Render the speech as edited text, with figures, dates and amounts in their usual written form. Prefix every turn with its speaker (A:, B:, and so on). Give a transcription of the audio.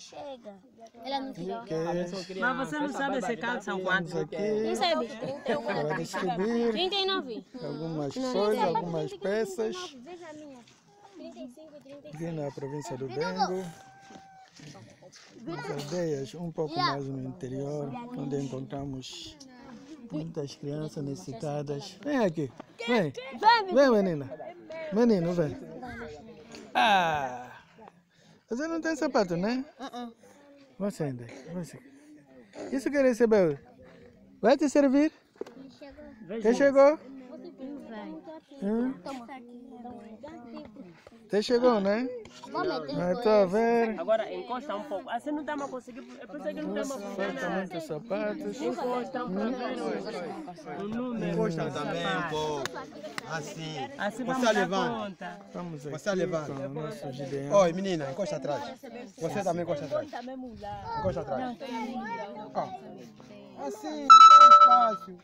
A: chega. Ela não tirou.
B: Mas você não sabe se calçam quanto?
A: Não sabe?
C: Para distribuir
A: 39.
C: algumas folhas, algumas peças.
A: Veja a minha. 35 e 35.
C: Aqui na província do Bengo. Nas aldeias um pouco mais no interior, onde encontramos muitas crianças necessitadas. Vem aqui, vem, vem menina, menino, vem. Ah, você não tem sapato, né? Você ainda, você. Isso que recebeu, vai te servir? Quem chegou? Você chegou, né? Estou a ver.
B: Agora encosta um pouco. Assim não dá para conseguir. Eu pensei que não dá para
C: Falta muitos sapatos.
B: Encosta um pouco. O número.
D: Encosta também um pouco. Assim.
B: Assim
D: Você
B: vamos dar
D: levanta.
B: conta.
C: Vamos aqui
D: Você levanta.
C: com o nosso Gideão.
D: Oi, menina, encosta atrás. Você também encosta atrás. Encosta atrás. Ó. Assim, é fácil.